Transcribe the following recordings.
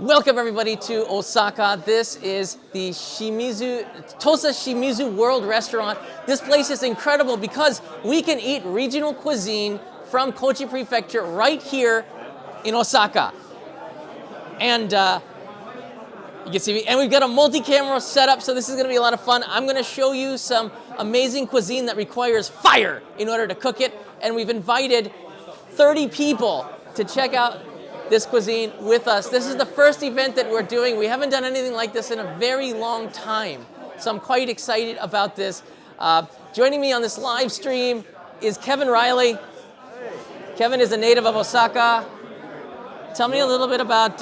Welcome everybody to Osaka. This is the Tosashimizu World restaurant. This place is incredible because we can eat regional cuisine from Kochi Prefecture right here in Osaka. And you can see me, and we've got a multi-camera setup, so this is gonna be a lot of fun. I'm gonna show you some amazing cuisine that requires fire in order to cook it. And we've invited 30 people to check out this cuisine with us. This is the first event that we're doing. We haven't done anything like this in a very long time. So I'm quite excited about this. Joining me on this live stream is Kevin Riley. Kevin is a native of Osaka. Tell me a little bit about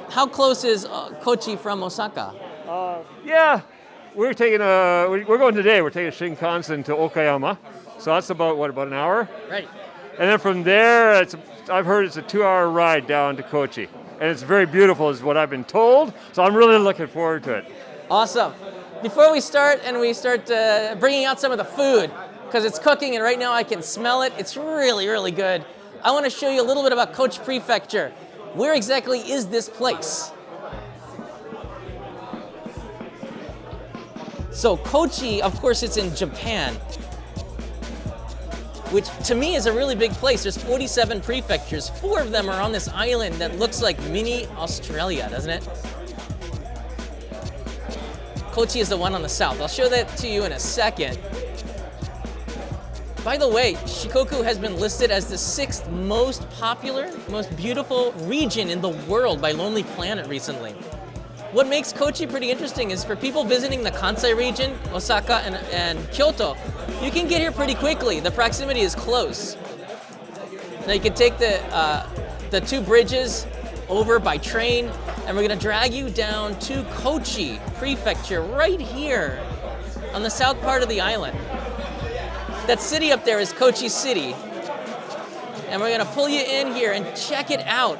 how close is Kochi from Osaka? We're going today. We're taking Shinkansen to Okayama. So that's about an hour? Right. And then from there, I've heard it's a 2-hour ride down to Kochi. And it's very beautiful is what I've been told. So I'm really looking forward to it. Awesome. Before we start bringing out some of the food, because it's cooking and right now I can smell it, it's really, really good. I want to show you a little bit about Kochi Prefecture. Where exactly is this place? So Kochi, of course, it's in Japan, which to me is a really big place. There's 47 prefectures. 4 of them are on this island that looks like mini Australia, doesn't it? Kochi is the one on the south. I'll show that to you in a second. By the way, Shikoku has been listed as the 6th most popular, most beautiful region in the world by Lonely Planet recently. What makes Kochi pretty interesting is for people visiting the Kansai region, Osaka and Kyoto, you can get here pretty quickly. The proximity is close. Now you can take the 2 bridges over by train, and we're gonna drag you down to Kochi Prefecture right here on the south part of the island. That city up there is Kochi City. And we're gonna pull you in here and check it out.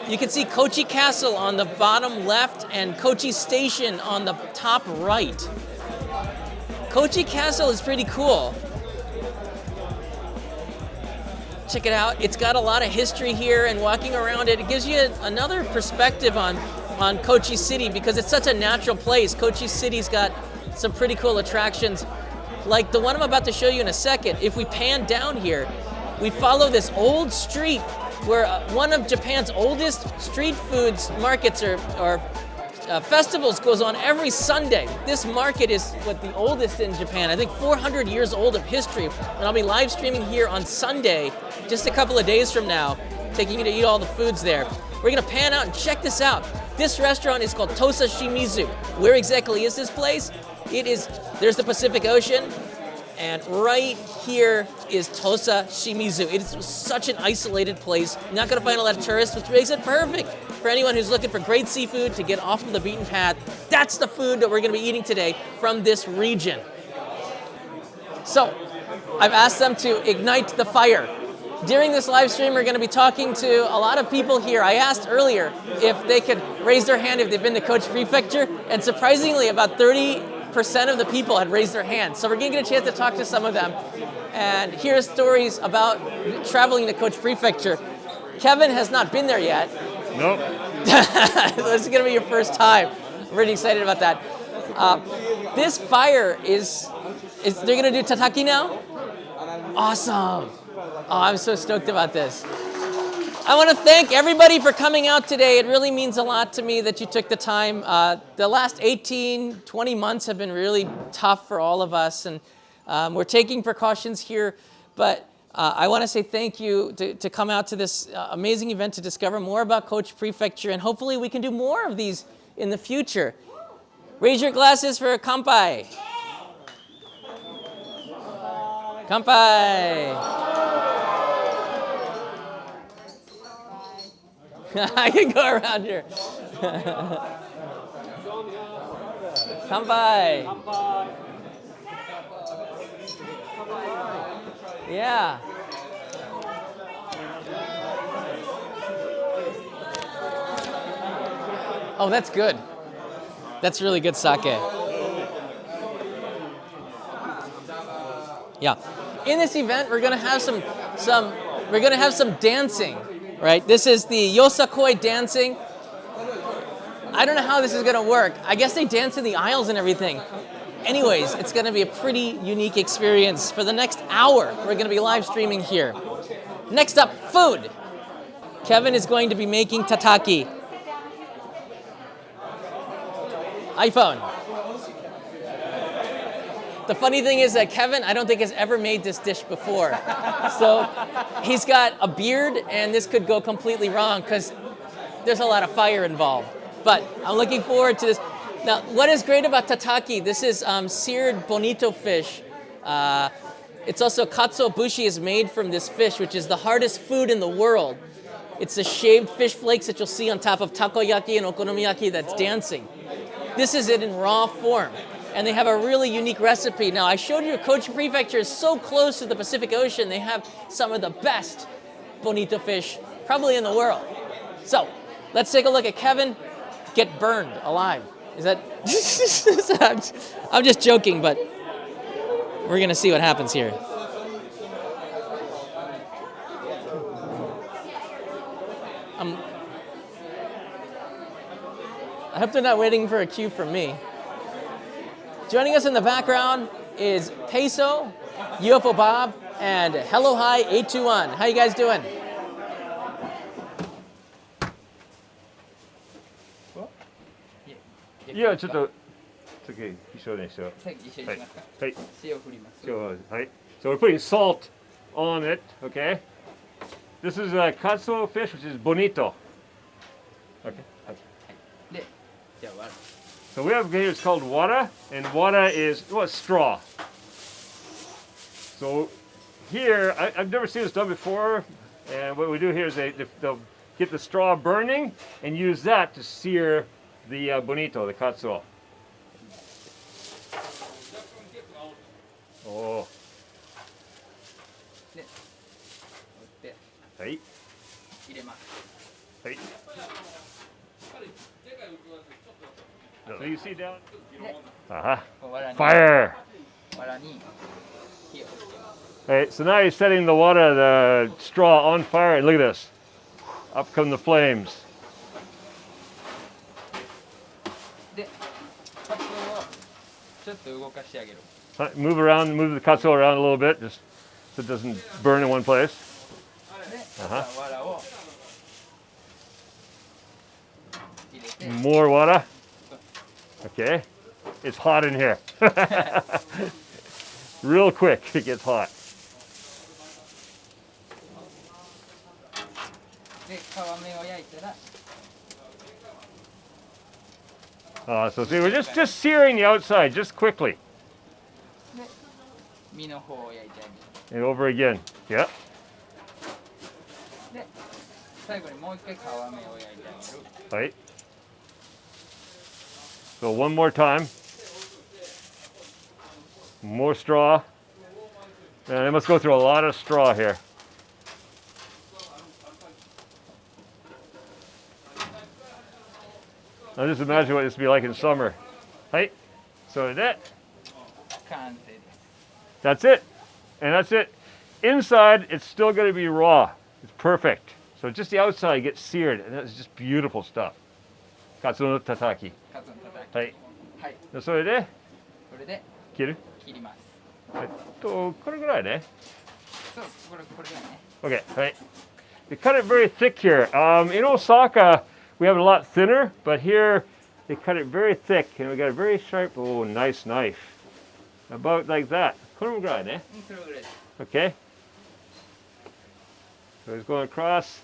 You can see Kochi Castle on the bottom left and Kochi Station on the top right. Kochi Castle is pretty cool. Check it out. It's got a lot of history here, and walking around it, it gives you another perspective on Kochi City because it's such a natural place. Kochi City's got some pretty cool attractions, like the one I'm about to show you in a second. If we pan down here, we follow this old street where one of Japan's oldest street foods markets or festivals goes on every Sunday. This market is the oldest in Japan. I think 400 years old of history. And I'll be live streaming here on Sunday, just a couple of days from now, taking you to eat all the foods there. We're gonna pan out and check this out. This restaurant is called Tosashimizu. Where exactly is this place? There's the Pacific Ocean, and right here is Tosashimizu. It is such an isolated place. You're not gonna find a lot of tourists, which makes it perfect for anyone who's looking for great seafood to get off of the beaten path. That's the food that we're gonna be eating today from this region. So, I've asked them to ignite the fire. During this live stream, we're gonna be talking to a lot of people here. I asked earlier if they could raise their hand if they've been to Kochi Prefecture, and surprisingly, about 30% of the people had raised their hands. So we're gonna get a chance to talk to some of them and hear stories about traveling to Kochi Prefecture. Kevin has not been there yet. Nope. This is gonna be your first time. I'm really excited about that. This fire they're gonna do TATAKI now? Awesome. Oh, I'm so stoked about this. I want to thank everybody for coming out today. It really means a lot to me that you took the time. The last 18, 20 months have been really tough for all of us, and we're taking precautions here, but I want to say thank you to come out to this amazing event to discover more about Kochi Prefecture, and hopefully we can do more of these in the future. Raise your glasses for kanpai. Kanpai. I can go around here. Kanpai. Yeah. Oh, that's good. That's really good sake. Yeah. In this event, we're gonna have some dancing. Right? This is the Yosakoi Dancing. I don't know how this is gonna work. I guess they dance in the aisles and everything. Anyways, it's gonna be a pretty unique experience. For the next hour, we're gonna be live streaming here. Next up, food. Kevin is going to be making tataki. iPhone. The funny thing is that Kevin, I don't think has ever made this dish before. So he's got a beard and this could go completely wrong because there's a lot of fire involved. But I'm looking forward to this. Now, what is great about tataki, this is seared bonito fish. It's also katsuobushi is made from this fish, which is the hardest food in the world. It's the shaved fish flakes that you'll see on top of takoyaki and okonomiyaki that's dancing. This is it in raw form. And they have a really unique recipe. Now, I showed you Kochi Prefecture is so close to the Pacific Ocean. They have some of the best bonito fish probably in the world. So, let's take a look at Kevin get burned alive. Is that... I'm just joking, but we're going to see what happens here. I hope they're not waiting for a cue from me. Joining us in the background is Peso, UFO Bob, and Hello Hi 821. How you guys doing? Yeah, ちょっと次一緒にしよう。はい。はい。塩振ります。はい。So we're putting salt on it, okay? This is a katsuo fish, which is bonito. Okay. で、じゃあ割る。So we have here, it's called wara, and wara is straw. So here, I've never seen this done before, and what we do here is they'll get the straw burning and use that to sear the bonito, the katsuo. Oh. で、折ってはい。入れます。はい。So you see down? Fire! 藁に火をつけます。 Right, so now he's setting the water, the straw on fire, and look at this. Up come the flames. で、カツオをちょっと動かしてあげる。Move the katsuo around a little bit, just so it doesn't burn in one place. で、藁を入れて。 More water. Okay. It's hot in here. Real quick, it gets hot. で、皮目を焼いたら。 So see, we're just searing the outside, just quickly. で、身の方を焼いてあげる。 And over again. Yeah. で、最後にもう一回皮目を焼いてあげる。 Right. So one more time. More straw. Man, they must go through a lot of straw here. Now just imagine what this would be like in summer. Right? So that. 完成です。 That's it. And that's it. Inside, it's still going to be raw. It's perfect. So just the outside gets seared, and that's just beautiful stuff. Katsuo no tataki. カツオのたたき。はい。はい。それでこれで切る。切ります。これぐらいね。そう、これがね。 Okay, right. They cut it very thick here. In Osaka, we have it a lot thinner, but here they cut it very thick, and we got a very sharp, oh, nice knife. About like that. これぐらいね。それぐらいです。 Okay. So it's going across.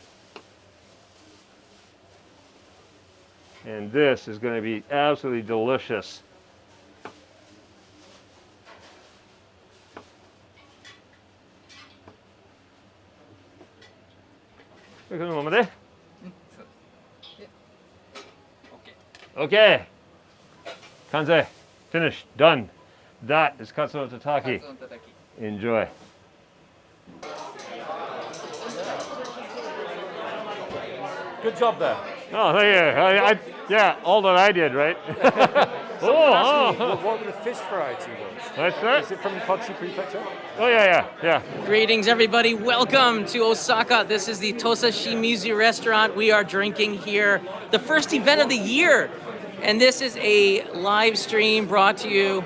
And this is going to be absolutely delicious. Okay. そうです。で、OK。 Okay. Kanzei. Finished. Done. That is katsuo no カ tataki. ツオのたたき。 Enjoy. Good job there. Oh, thank you. Yeah, all that I did, right? Oh, Someone asked me oh. what the fish variety was. That's right. Is it from Kochi Prefecture? Oh, yeah. Greetings, everybody. Welcome to Osaka. This is the Tosashimizu restaurant. We are drinking here, the first event of the year. And this is a live stream brought to you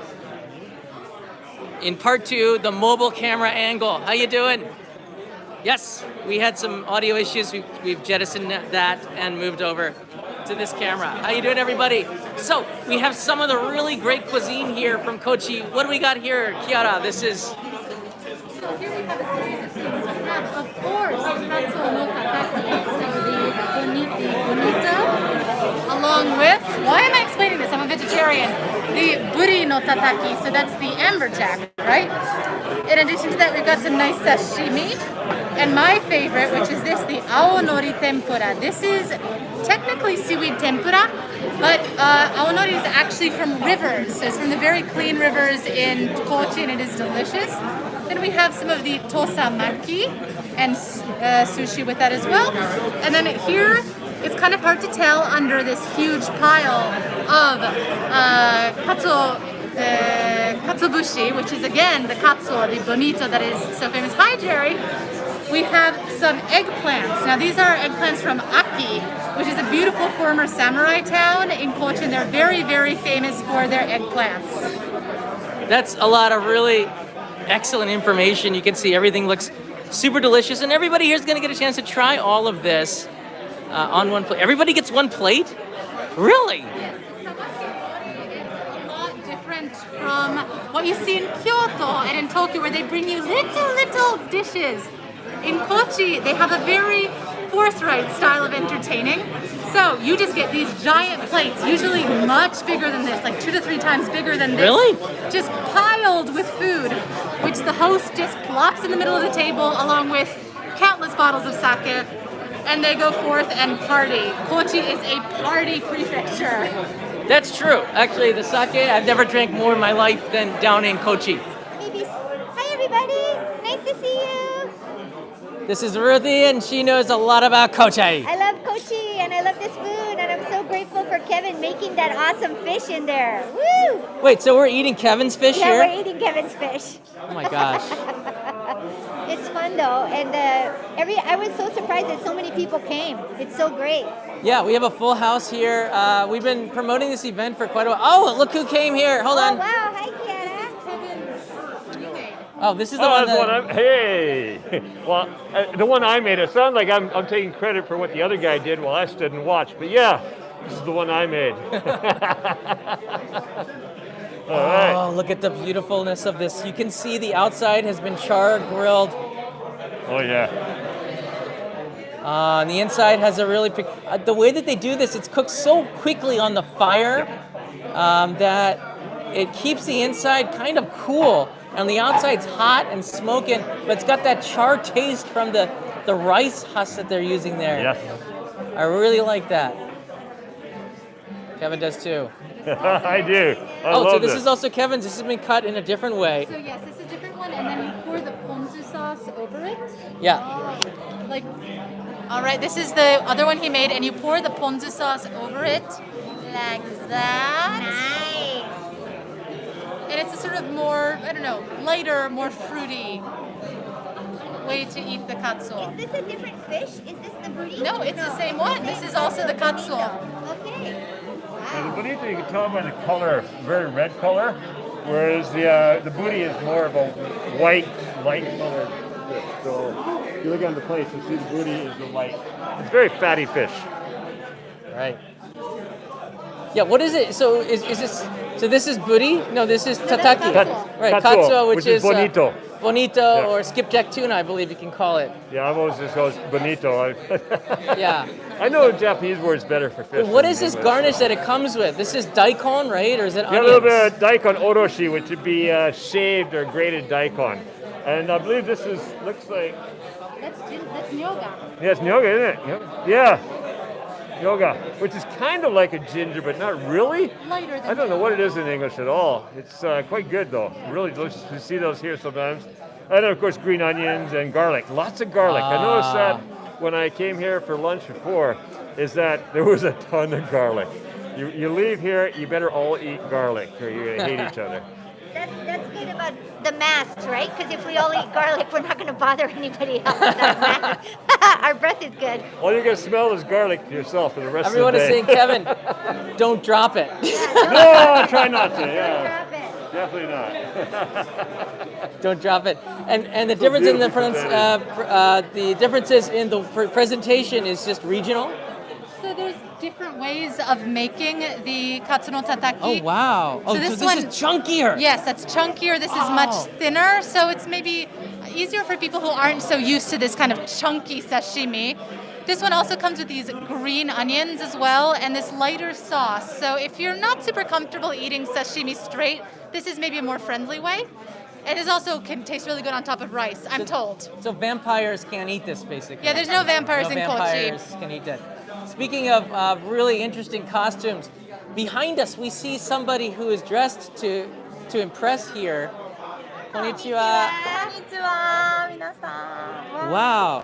in part 2, the mobile camera angle. How you doing? Yes, we had some audio issues. We've jettisoned that and moved over to this camera. How you doing, everybody? So we have some of the really great cuisine here from Kochi. What do we got here, Kiara? This is... So here we have a series of things. We have, of course, katsuo no tataki, so the bonito, along with, why am I explaining this? I'm a vegetarian. The buri no tataki, so that's the amberjack, right? In addition to that, we've got some nice sashimi. And my favorite, which is this, the aonori tempura. This is technically seaweed tempura, but aonori is actually from rivers. So it's from the very clean rivers in Kochi, and it is delicious. Then we have some of the tosamaki and sushi with that as well. And then here, it's kind of hard to tell under this huge pile of katsuobushi, which is again the katsuo, the bonito that is so famous. Hi, Jerry. We have some eggplants. Now these are eggplants from Aki, which is a beautiful former samurai town in Kochi, and they're very, very famous for their eggplants. That's a lot of really excellent information. You can see everything looks super delicious, and everybody here is going to get a chance to try all of this on one plate. Everybody gets one plate? Really? Yes, sawaki is a lot different from what you see in Kyoto and in Tokyo, where they bring you little dishes. In Kochi, they have a very forthright style of entertaining. So you just get these giant plates, usually much bigger than this, like 2 to 3 times bigger than this. Really? Just piled with food, which the host just plops in the middle of the table along with countless bottles of sake, and they go forth and party. Kochi is a party prefecture. That's true. Actually, the sake, I've never drank more in my life than down in Kochi. Hi everybody, nice to see you. This is Ruthie, and she knows a lot about Kochi. I love Kochi and I love this food, and I'm so grateful for Kevin making that awesome fish in there. Woo! Wait, so we're eating Kevin's fish Yeah, here? we're eating Kevin's fish. Oh my gosh. It's fun though, and I was so surprised that so many people came. It's so great. Yeah, we have a full house here. We've been promoting this event for quite a while. Oh, look who came here. Hold Oh on. wow, hi Kiara. Oh, this is the one That's that... the one hey! Well, the one I made, it sounds like I'm taking credit for what the other guy did while I stood and watched. But yeah, this is the one I made. All right. Oh, look at the beautifulness of this. You can see the outside has been charred, grilled. Oh, yeah. And the inside has a really... the way that they do this, it's cooked so quickly on the fire that it keeps the inside kind of cool. And the outside's hot and smoking, but it's got that char taste from the rice husk that they're using there. Yes. I really like that. Kevin does too. I do. I Oh, love so this is also Kevin's. This has been cut in a different way. So yes, this is a different one, and then you pour the ponzu sauce over it. Yeah. Like, all right, this is the other one he made, and you pour the ponzu sauce over it, like that. Nice. And it's a sort of more, I don't know, lighter, more fruity way to eat the katsuo. Is this a different fish? Is this the burrito? No, it's the same one. This is also the katsuo. Okay. Now, the bonito, you can tell by the color, very red color, whereas the booty is more of a white, light colored fish. So if you look on the plate, you see the booty is the white. It's very fatty fish. Right. Yeah, what is it? So is this... So this is buri? No, this is tataki. Right, katsuo, which is bonito. Bonito, Yeah. or skipjack tuna, I believe you can call it. Yeah, I've always just goes bonito. Yeah. I know Japanese word's better for fish. What than is this English. garnish that it comes with? This is daikon, right? Or is it Yeah, a onions? little bit of daikon oroshi, which would be shaved or grated daikon. And I believe this looks like... That's nyoga. Yeah, it's nyoga, isn't it? Yep. Yeah. Yoga, which is kind of like a ginger, but not really. Lighter than I don't know what it is in English at all. It's quite good though. Really delicious. We see those here sometimes. And then of course green onions and garlic. Lots of garlic. I noticed that when I came here for lunch before, is that there was a ton of garlic. You leave here, you better all eat garlic, or you're gonna hate each other. That's good about the masks, right? Because if we all eat garlic, we're not going to bother anybody else with our mask. Our breath is good. All you're gonna smell is garlic yourself for the rest Everyone of the is day. saying, Kevin, don't drop it. No, try not to. Yeah, Drop it. definitely not. Don't drop it. And the difference in the the differences in the presentation is just regional. So there's different ways of making the katsu no tataki. Oh wow! Oh, So so this this one- is chunkier. Yes, that's chunkier. This is much Oh. thinner, so it's maybe easier for people who aren't so used to this kind of chunky sashimi. This one also comes with these green onions as well, and this lighter sauce. So if you're not super comfortable eating sashimi straight, this is maybe a more friendly way. And it also can taste really good on top of rice, I'm told. So vampires can't eat this, basically. Yeah, there's no vampires in Kochi. vampires can eat that. Speaking of really interesting costumes, behind us we see somebody who is dressed to impress here. Konnichiwa. こんにちは、皆さん。 Wow.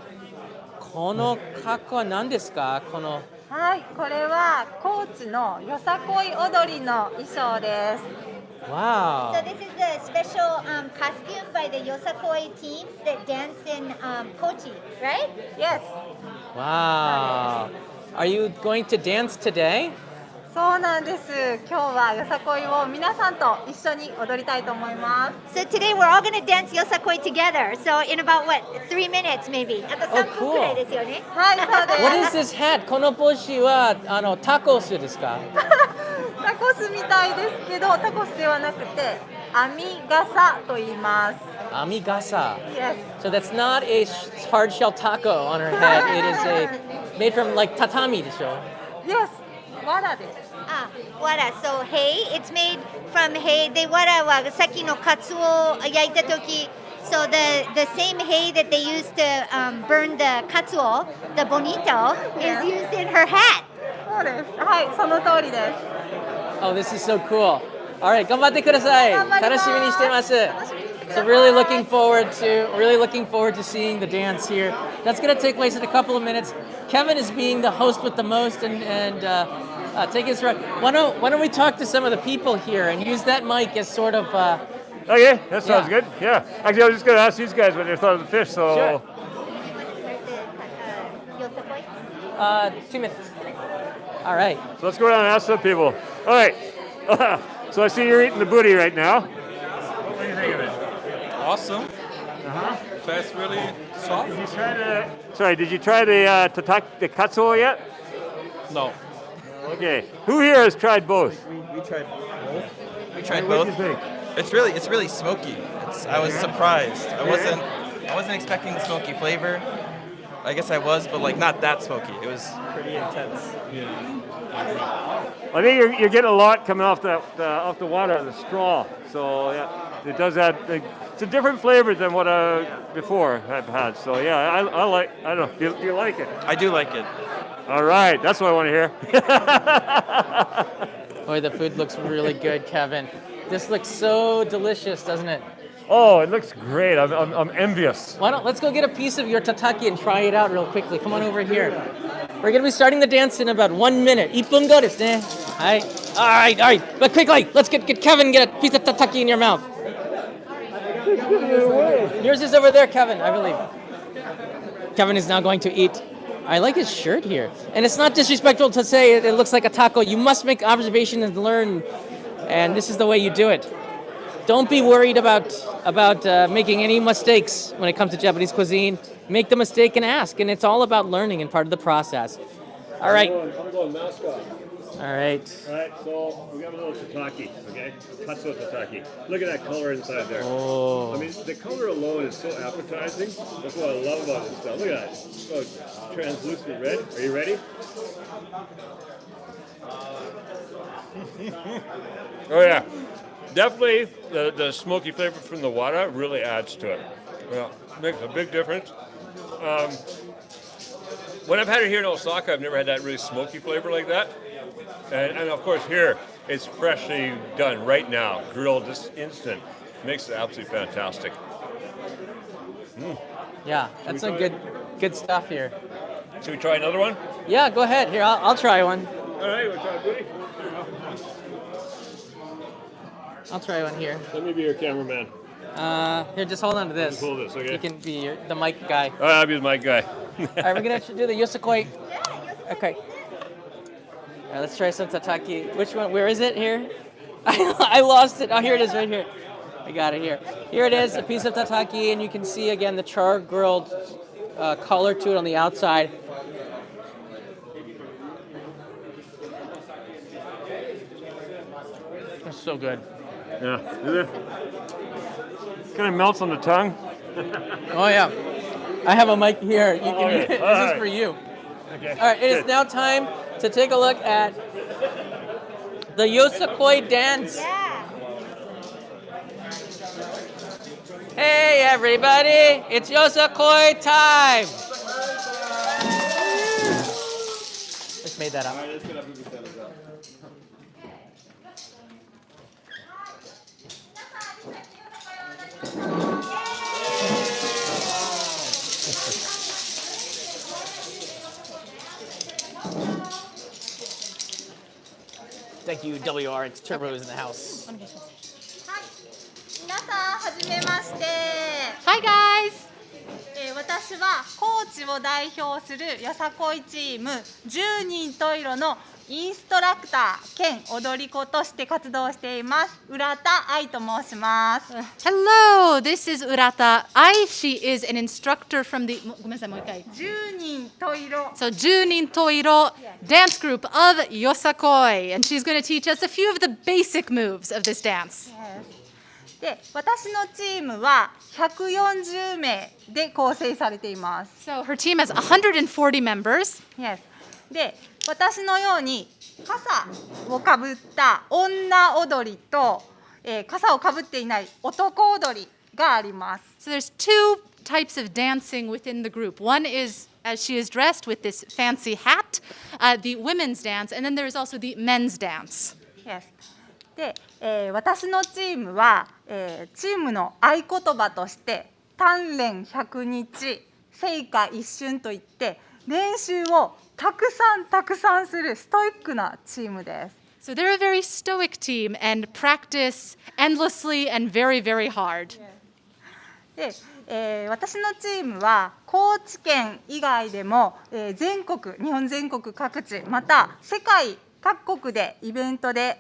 この格好は何ですか？このはい、これは高知のよさこい踊りの衣装です。 Wow. So this is the special costume by the Yosakoi team that dance in Kochi, right? Yes。 Wow. Are you going to dance today? そうなんです。今日はよさこいを皆さんと一緒に踊りたいと思います So today we're all going to dance Yosakoi together. So in about 3 minutes maybe. あと3分くらいですよね。はい、そうで What is this hat? この帽子はタコスですか？す。タコスみたいですけど、タコスではなくて網笠と言います。 Amigasa. Yes。 So that's not a hard shell taco on her head. It is made from like tatami でしょ？ Yes。わらです。 Wara. So hay, it's made from hay. The wara wa saki no katsu o yaita toki. So the same hay that they use to burn the katsuo, the bonito, is used in her hat. そうです。はい、その通りです。 Oh, this is so cool. All right, 頑張ってください。頑張ります。楽しみにしてます。楽しみにしてくださ So い。 really looking forward to seeing the dance here. That's going to take place in a couple of minutes. Kevin is being the host with the most and taking us around. Why don't we talk to some of the people here and use that mic as sort of Okay, that sounds Yeah. good. Yeah. Actually, I was just gonna ask these guys what they thought of the fish. So. Sure. Yosakoi? 2 minutes. All right. So let's go around and ask some people. All right. So I see you're eating the booty right now. What do you think of it? Awesome. Tastes really soft. Did you try did you try the the katsuo yet? No. Okay. Who here has tried both? We tried both. We tried What both. do you think? It's really smoky. I was surprised. I wasn't expecting the smoky flavor. I guess I was, but like not that smoky. It was pretty intense. I think you're getting a lot coming off the water, the straw. So yeah, it does add. It's a different flavor than what before I've had. So yeah, I don't know. Do you like it? I do like it. All right, that's what I want to hear. Boy, the food looks really good, Kevin. This looks so delicious, doesn't it? Oh, it looks great. I'm envious. Let's go get a piece of your tataki and try it out real quickly. Come on over here. We're going to be starting the dance in about 1 minute. 1分後ですね. All right. But quickly, let's get Kevin, get a piece of tataki in your mouth. Yours is over there, Kevin, I believe. Kevin is now going to eat. I like his shirt here. And it's not disrespectful to say it looks like a taco. You must make observation and learn. And this is the way you do it. Don't be worried about making any mistakes when it comes to Japanese cuisine. Make the mistake and ask. And it's all about learning and part of the process. All right. I'm going mascot. All right. All right, so we got a little tataki, okay? Katsuo tataki. Look at that color inside there. Oh. I mean, the color alone is so appetizing. That's what I love about this stuff. Look at that. So translucent red. Are you ready? Oh yeah, definitely the smoky flavor from the wara really adds to it. Yeah, makes a big difference. When I've had it here in Osaka, I've never had that really smoky flavor like that. And of course here, it's freshly done right now, grilled this instant. Makes it absolutely fantastic. Yeah, that's some good stuff here. Should we try another one? Yeah, go ahead. Here, I'll try one. All right, what's up, buddy? I'll try one here. Let me be your cameraman. Here, just hold on to this. Hold this, okay? You can be the mic guy. Oh, I'll be the mic guy. All right, we're gonna do the Yosakoi. Okay. All right, let's try some tataki. Which one? Where is it? Here? I lost it. Oh, here it is, right here. I got it here. Here it is, a piece of tataki, and you can see again the char-grilled color to it on the outside. It's so good. Yeah, is it? Kind of melts on the tongue. Oh yeah. I have a mic here. You can. Okay. This All is right. for you. Okay. All right. It is now time to take a look at the Yosakoi dance. Yeah. Hey everybody! It's Yosakoi time. Just made that up. Thank you, WR. It's Turbo's in the house. 皆さんはじめまして、 Hi guys! 私は高知を代表するよさこいチーム10人十色のインストラクター兼踊り子として活動しています浦田愛と申します。 Hello, this is Urata. She is an instructor from the ごめんなさい、もう一回。10人十色 So, Junin Toiro dance group of Yosakoi, and she's going to teach us a few of the basic moves of this dance. で、私のチームは140名で構成されています。 So, her team has 140 members. Yes. で、私のように傘をかぶった女踊りと、傘をかぶっていない男踊りがあります。 So, there's two types of dancing within the group. One is as she is dressed with this fancy hat, the women's dance, and then there's also the men's dance. Yes. で、私のチームは、チームの合言葉として鍛錬100日成果一瞬といって練習をたくさんするストイックなチームです。 So, they're a very stoic team and practice endlessly and very, very hard. で、私のチームは高知県以外でも、日本全国各地また世界各国でイベントで、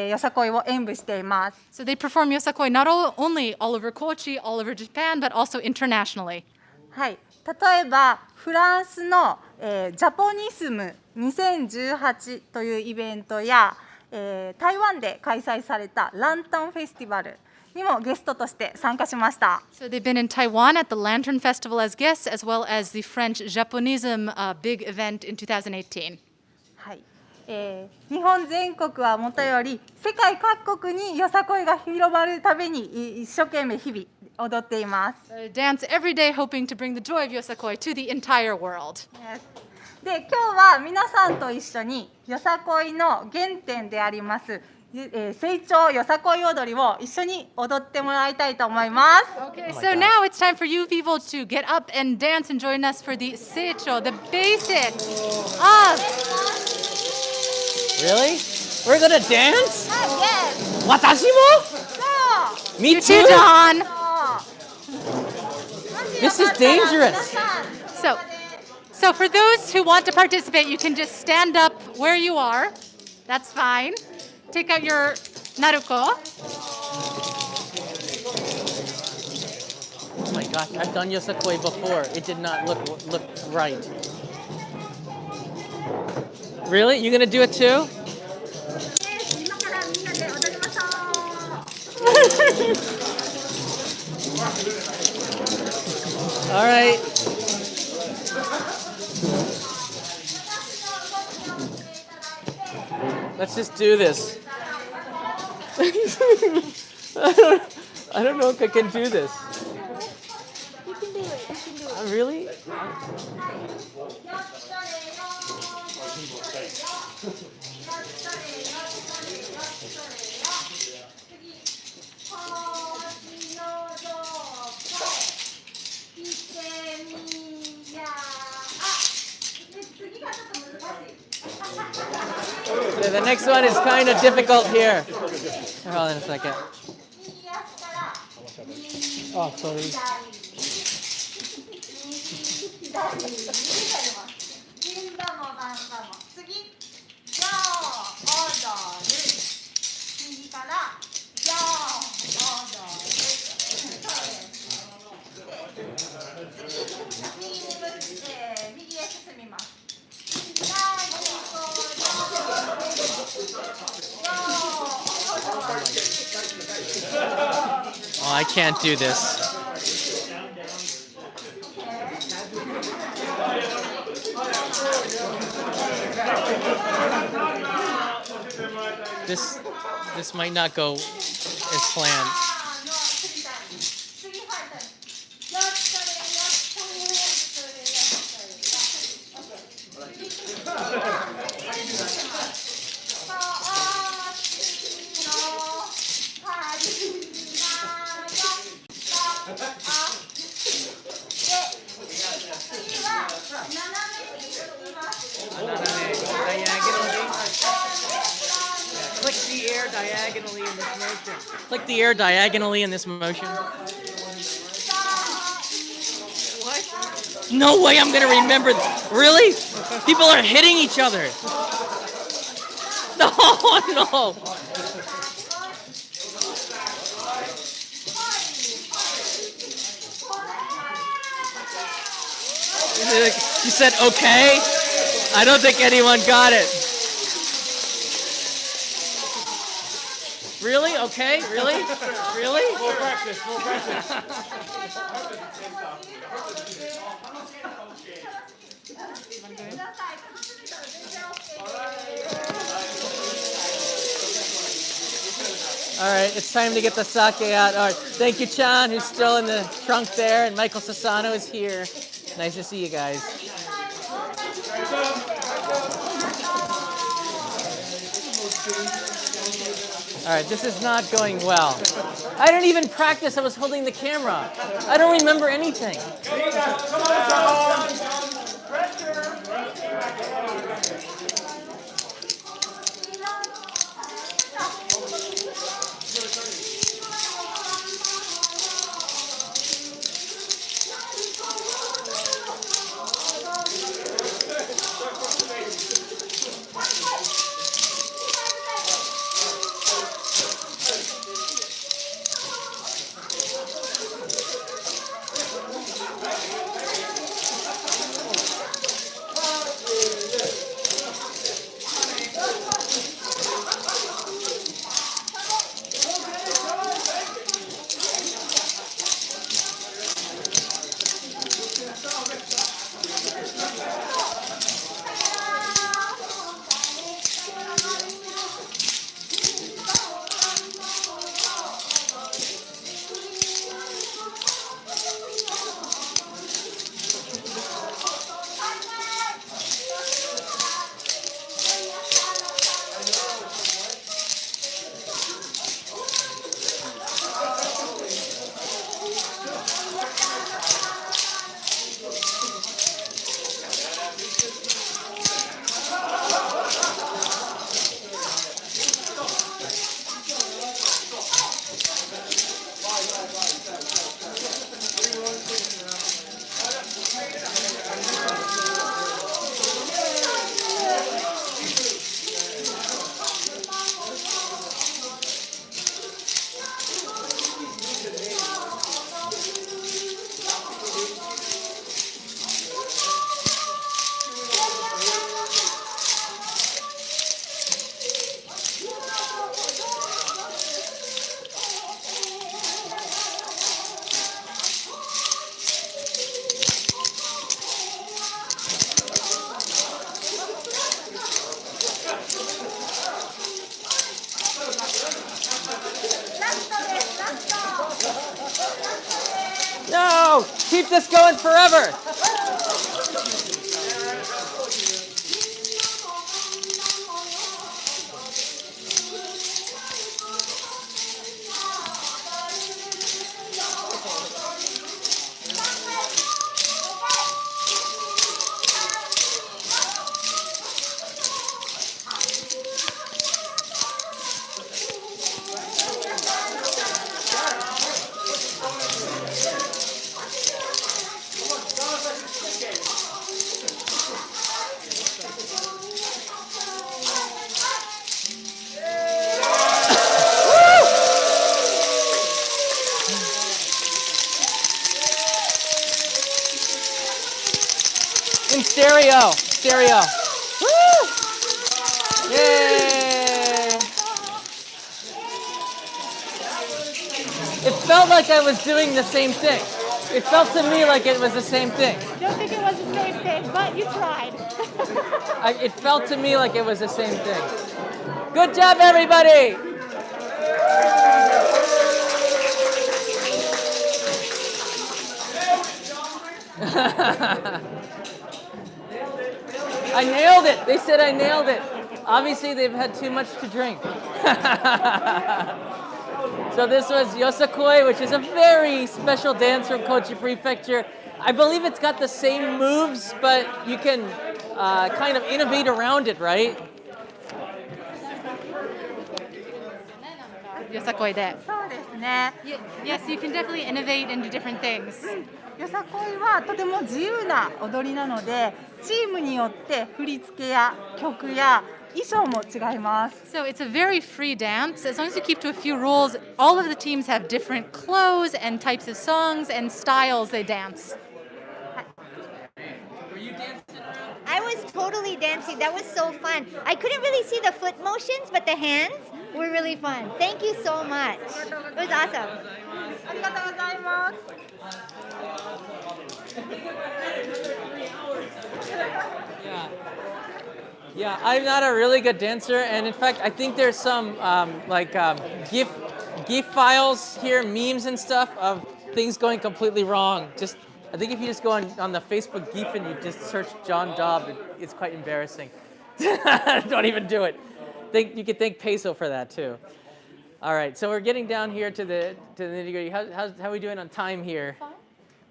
よさこいを演舞しています。 So, they perform Yosakoi not only all over Kochi, all over Japan, but also internationally. はい、例えばフランスの、ジャポニスム2018というイベントや、台湾で開催されたランタンフェスティバルにもゲストとして参加しました。 So, they've been in Taiwan at the Lantern Festival as guests, as well as the French Japonism big event in 2018. はい、日本全国はもとより世界各国によさこいが広まるために一生懸命日々踊っています。 Dance every day, hoping to bring the joy of Yosakoi to the entire world. で、今日は皆さんと一緒によさこいの原点であります成長よさこい踊りを一緒に踊ってもらいたいと思います。 Okay, so now it's time for you people to get up and dance and join us for the seicho, the basics of. Really? We're gonna dance? Yes. 私も? そう Me You too. too, John. This is dangerous. So for those who want to participate, you can just stand up where you are. That's fine. Take out your naruko. Oh my gosh, I've done Yosakoi before. It did not look right. Really? You gonna do it too? 今からみんなで踊りましょう。 All right. Let's just do this. I don't know if I can do this. You can do it. You can do it. Really? the next one is kind of difficult here. Hold on a second. Oh, sorry. 右へ進みます。 Oh, I can't do this. This might not go as planned. Click the air diagonally in this motion. Click the air diagonally in this motion. What? No way I'm gonna remember. Really? People are hitting each other. No, no. You said okay? I don't think anyone got it. Really? Okay? Really? Really? More practice, more practice. All right, it's time to get the sake out. All right, thank you, Chan, who's still in the trunk there, and Michael Sasano is here. Nice to see you guys. All right, this is not going well. I didn't even practice. I was holding the camera. I don't remember anything. No! Keep this going forever! stereo. Stereo. Woo! Yay! It felt like I was doing the same thing. It felt to me like it was the same thing. Don't think it was the same thing, but you tried. It felt to me like it was the same thing. Good job, everybody! I nailed it. They said I nailed it. Obviously, they've had too much to drink. So this was Yosakoi, which is a very special dance from Kochi Prefecture. I believe it's got the same moves, but you can kind of innovate around it, right? Yosakoi de. そうですね。 Yes, you can definitely innovate into different things. よさこいはとても自由な踊りなので、チームによって振り付けや曲や衣装も違います。 So it's a very free dance. As long as you keep to a few rules, all of the teams have different clothes and types of songs and styles they dance. I was totally dancing. That was so fun. I couldn't really see the foot motions, but the hands were really fun. Thank you so much. It was awesome. ありがとうございます。 Yeah, I'm not a really good dancer, and in fact, I think there's some GIF files here, memes and stuff of things going completely wrong. I think if you just go on the Facebook GIF and you just search John Dobb, it's quite embarrassing. Don't even do it. You could thank Peso for that too. All right, so we're getting down here to the nitty-gritty. How are we doing on time here? Fine.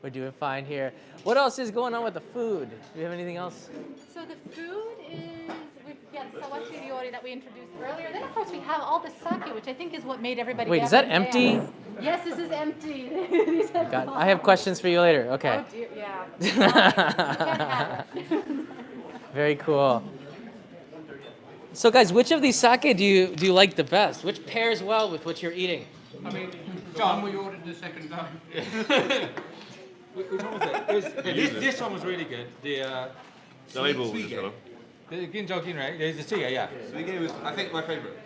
We're doing fine here. What else is going on with the food? Do we have anything else? So the food is, we've got sawashi ryori that we introduced earlier. Then of course we have all the sake, which I think is what made everybody. Wait, is that empty? Dance. Yes, this is empty. These have God, gone. I have questions for you later. Okay. Oh dear, yeah. You can't have it. Very cool. So guys, which of these sake do you like the best? Which pairs well with what you're eating? I mean, John, we ordered the second time. Which one was it? This one was really good. The label was yellow. The Ginjō right? There's the Suige, yeah. Suige was, I think, my favorite.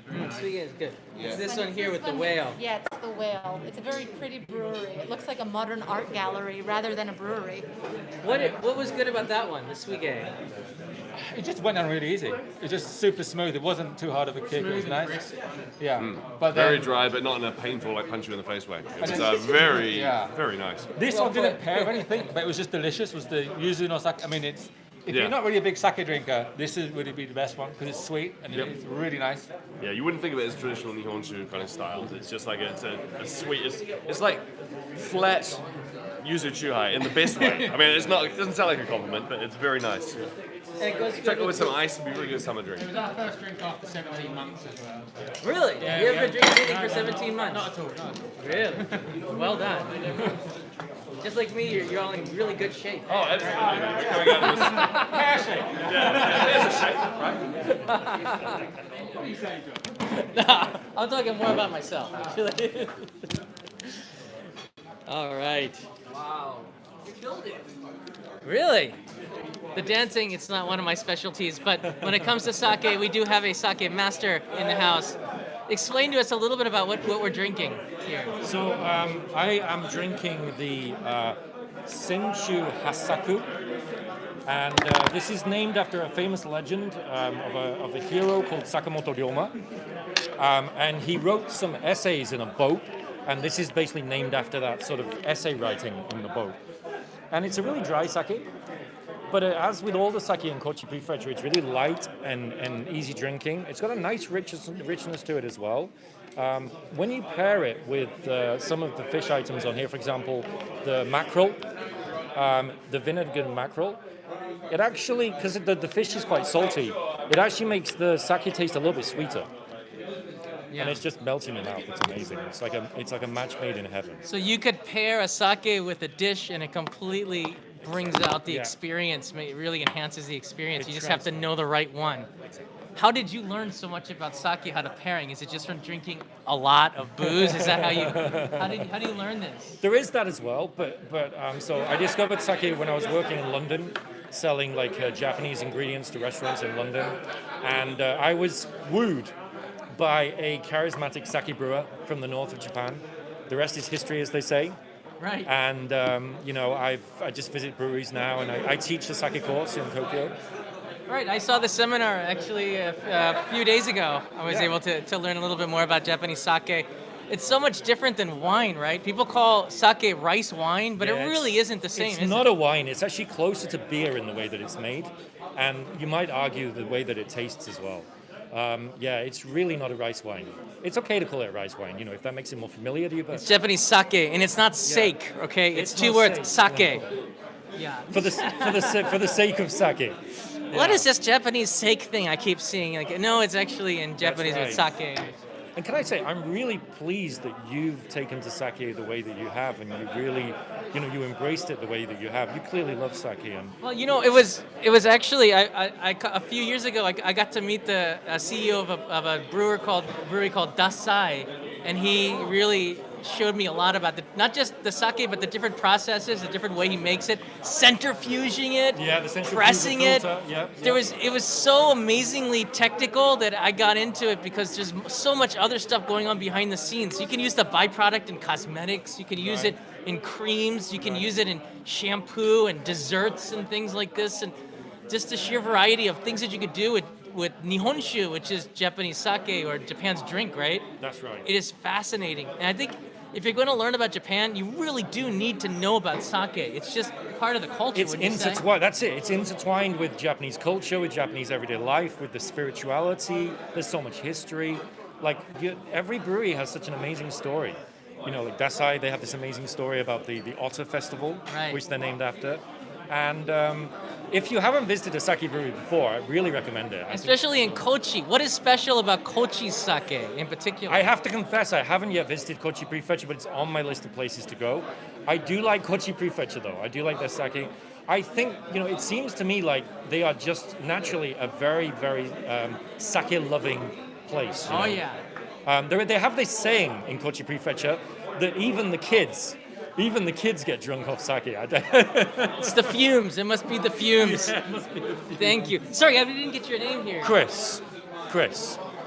Suige is good. Yeah. It's this one here with the whale. Yeah, it's the whale. It's a very pretty brewery. It looks like a modern art gallery rather than a brewery. What was good about that one, the Suige? It just went on really easy. It was just super smooth. It wasn't too hard of a kick. It was nice. Yeah. But very dry, but not in a painful, like punch you in the face way. It was very nice. This one didn't pair anything, but it was just delicious. It was the Yuzu no sake. I mean, if you're not really a big sake drinker, this would be the best one because it's sweet and it's really nice. Yeah, you wouldn't think of it as traditional Nihonshu kind of style. It's just like it's a sweet. It's like flat yuzu chuhai in the best way. I mean, it doesn't sound like a compliment, but it's very nice. And it goes Check it with some ice, it'd be a really good summer drink. It was our first drink after 17 months as well. Really? Yeah, you haven't been drinking anything for 17 months? Not at all. No. Really? Well done. Just like me, you're all in really good shape. Oh, absolutely. We're coming out of this. Hair shape. Yeah, there's a shape, right? What are you saying, John? Nah, I'm talking more about myself, actually. All right. Wow. You killed it. Really? The dancing, it's not one of my specialties, but when it comes to sake, we do have a sake master in the house. Explain to us a little bit about what we're drinking here. So I am drinking the Senchu Hasaku, and this is named after a famous legend of a hero called Sakamoto Ryoma, and he wrote some essays in a boat, and this is basically named after that sort of essay writing in the boat. And it's a really dry sake, but as with all the sake in Kochi Prefecture, it's really light and easy drinking. It's got a nice richness to it as well. When you pair it with some of the fish items on here, for example, the mackerel, the vinegar mackerel, it actually, because the fish is quite salty, it actually makes the sake taste a little bit sweeter. Yeah. And it's just melts in your mouth. It's amazing. It's like a match made in heaven. So you could pair a sake with a dish, and it completely brings out the experience. It really enhances the experience. You just have to know the right one. How did you learn so much about sake? How to pairing? Is it just from drinking a lot of booze? Is that how do you learn this? There is that as well, but so I discovered sake when I was working in London. selling like Japanese ingredients to restaurants in London. And I was wooed by a charismatic sake brewer from the north of Japan. The rest is history, as they say. Right. And I just visit breweries now, and I teach the sake course in Tokyo. Right, I saw the seminar actually a few days ago. I was able to learn a little bit more about Japanese sake. It's so much different than wine, right? People call sake rice wine, but it really isn't the same. It's not a wine. It's actually closer to beer in the way that it's made, and you might argue the way that it tastes as well. It's really not a rice wine. It's okay to call it a rice wine, if that makes it more familiar to you. But it's Japanese sake, and it's not sake, okay? It's two words, sake. Yeah. For the sake of sake. What is this Japanese sake thing I keep seeing? Like, no, it's actually in Japanese with sake. And can I say, I'm really pleased that you've taken to sake the way that you have, and you really, you embraced it the way that you have. You clearly love sake. And well, it was actually a few years ago. I got to meet the CEO of a brewery called Dasai, and he really showed me a lot about not just the sake, but the different processes, the different way he makes it, centrifuging it, pressing it. It was so amazingly technical that I got into it because there's so much other stuff going on behind the scenes. You can use the byproduct in cosmetics, you can use it in creams, you can use it in shampoo and desserts and things like this, and just the sheer variety of things that you could do with Nihonshu, which is Japanese sake or Japan's drink, right? That's right. It is fascinating. And I think if you're going to learn about Japan, you really do need to know about sake. It's just part of the culture. It's intertwined. That's it. It's intertwined with Japanese culture, with Japanese everyday life, with the spirituality. There's so much history. Like every brewery has such an amazing story. Like Dasai, they have this amazing story about the Otter Festival, which they're named after. And if you haven't visited a sake brewery before, I really recommend it. Especially in Kochi. What is special about Kochi's sake in particular? I have to confess, I haven't yet visited Kochi Prefecture, but it's on my list of places to go. I do like Kochi Prefecture, though. I do like their sake. I think, it seems to me like they are just naturally a very, very sake-loving place. Yeah. They have this saying in Kochi Prefecture that even the kids get drunk off sake. It's the fumes. It must be the fumes. Yeah, it must be the fumes. Thank you. Sorry, I didn't get your name here. Chris.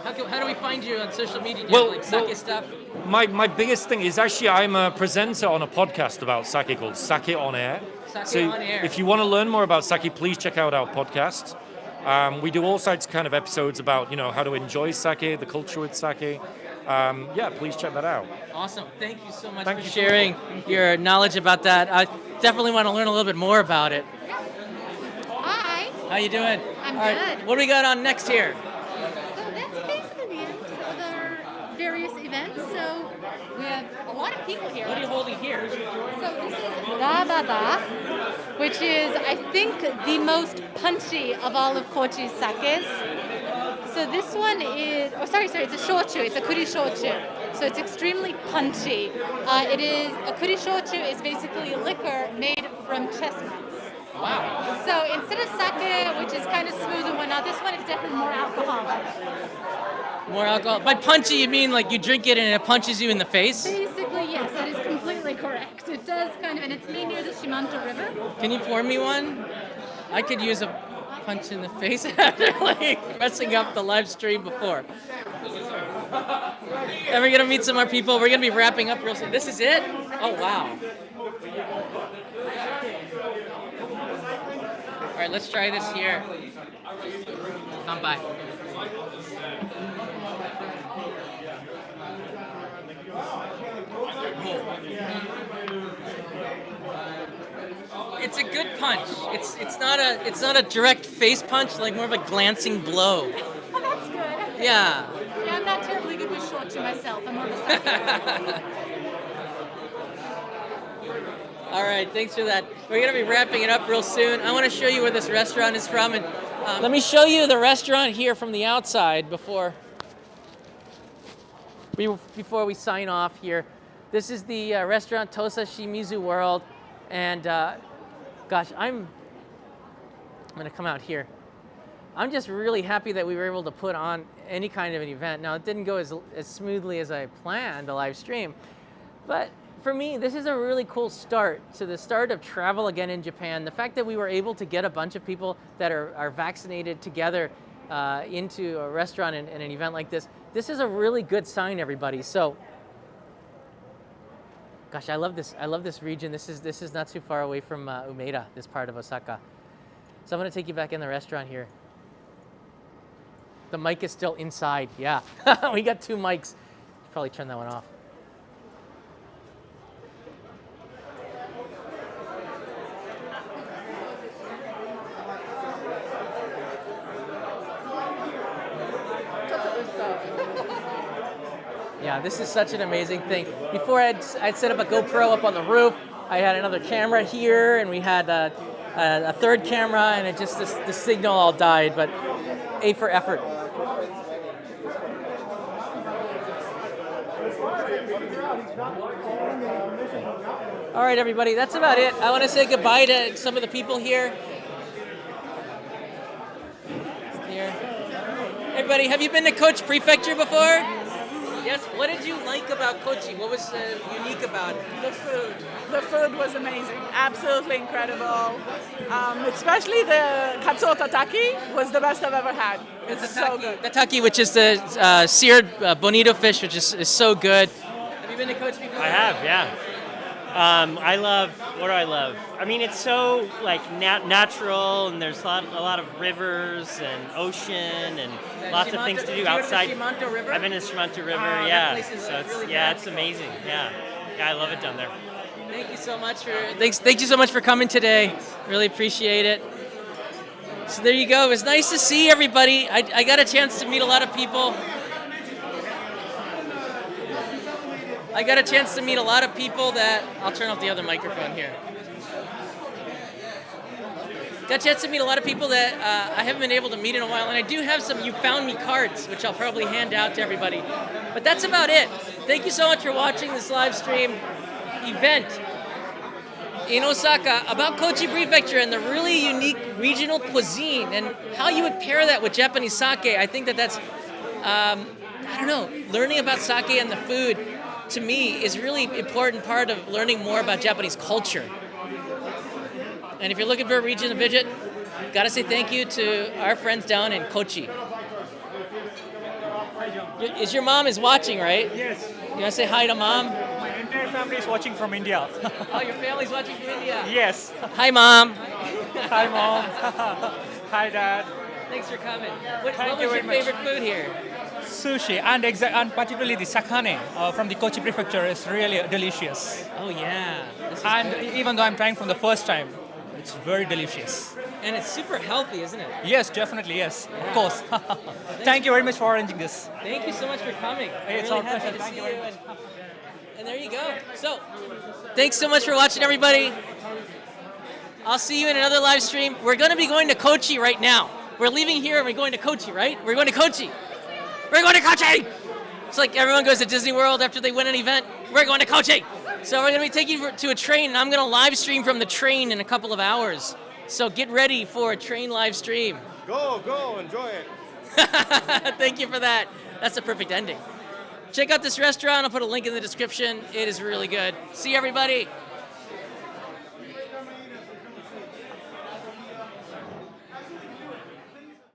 How do we find you on social media? Do you have, sake stuff? My biggest thing is actually I'm a presenter on a podcast about sake called Sake on Air. Sake on Air. If you want to learn more about sake, please check out our podcast. We do all sorts of kind of episodes about, how to enjoy sake, the culture with sake. Please check that out. Awesome. Thank you so much for sharing your knowledge about that. I definitely want to learn a little bit more about it. Hi. How you doing? I'm good. What do we got on next here? So that's basically the end of our various events. So we have a lot of people here. What are you holding here? So this is Rabada, which is, I think, the most punchy of all of Kochi's sakes. So this one is, it's a shochu. It's a kuri shochu. So it's extremely punchy. A kuri shochu is basically liquor made from chestnuts. Wow. So instead of sake, which is kind of smooth and whatnot, this one is definitely more alcoholic. More alcohol. By punchy, you mean like you drink it and it punches you in the face? Basically, yes, that is completely correct. It does kind of, and it's made near the Shimanto River. Can you pour me one? I could use a punch in the face after messing up the live stream before. And we're gonna meet some more people. We're gonna be wrapping up real soon. This is it? Oh wow. All right, let's try this here. Come by. It's a good punch. It's not a direct face punch, like more of a glancing blow. Oh, that's good. Yeah. Yeah, I'm not terribly good with shochu myself. I'm more of a sake. All right, thanks for that. We're gonna be wrapping it up real soon. I want to show you where this restaurant is from, and let me show you the restaurant here from the outside before we sign off here. This is the restaurant Tosashimizu World, and gosh, I'm gonna come out here. I'm just really happy that we were able to put on any kind of an event. Now, it didn't go as smoothly as I planned, the live stream, but for me, this is a really cool start to the start of travel again in Japan. The fact that we were able to get a bunch of people that are vaccinated together into a restaurant and an event like this is a really good sign, everybody. So, gosh, I love this. I love this region. This is not too far away from Umeda, this part of Osaka. So I'm gonna take you back in the restaurant here. The mic is still inside. Yeah, we got 2 mics. Probably turn that one off. Yeah, this is such an amazing thing. Before I'd set up a GoPro up on the roof. I had another camera here, and we had a third camera, and it just the signal all died. But A for effort. All right, everybody, that's about it. I want to say goodbye to some of the people here. Everybody, have you been to Kochi Prefecture before? Yes. What did you like about Kochi? What was unique about it? The food. The food was amazing. Absolutely incredible. Especially the katsuo tataki was the best I've ever had. It's so good. Tataki, which is the seared bonito fish, which is so good. Have you been to Kochi before? I have, yeah. I love, what do I love? I mean, it's so like natural, and there's a lot of rivers and ocean and lots of things to do outside. Shimanto River? I've been to Shimanto River, yeah. So it's really it's amazing. Yeah, I love it down there. Thank you so much thank you so much for coming today. Really appreciate it. So there you go. It was nice to see everybody. I got a chance to meet a lot of people. That I'll turn off the other microphone here. Got a chance to meet a lot of people that I haven't been able to meet in a while, and I do have some You Found Me cards, which I'll probably hand out to everybody. But that's about it. Thank you so much for watching this live stream event in Osaka about Kochi Prefecture and the really unique regional cuisine and how you would pair that with Japanese sake. I think that's, learning about sake and the food, to me, is really important part of learning more about Japanese culture. And if you're looking for a region to visit, gotta say thank you to our friends down in Kochi. Your mom is watching, right? Yes. You wanna say hi to mom? My entire family is watching from India. Oh, your family's watching from India? Yes. Hi, Mom. Hi, Mom. Hi, Dad. Thanks for coming. What was your favorite food here? Sushi, and particularly the sakane from the Kochi Prefecture is really delicious. Oh, yeah. And even though I'm trying from the first time, it's very delicious. And it's super healthy, isn't it? Yes, definitely, yes. Yeah. Of course. Thank you very much for arranging this. Thank you so much for coming. It's really our pleasure. Thank you very much. And there you go. So, thanks so much for watching, everybody. I'll see you in another live stream. We're going to be going to Kochi right now. We're leaving here and we're going to Kochi, right? We're going to Kochi. We're going to Kochi! It's like everyone goes to Disney World after they win an event. We're going to Kochi! So we're going to be taking you to a train, and I'm going to live stream from the train in a couple of hours. So get ready for a train live stream. Go, enjoy it. Thank you for that. That's a perfect ending. Check out this restaurant. I'll put a link in the description. It is really good. See you, everybody.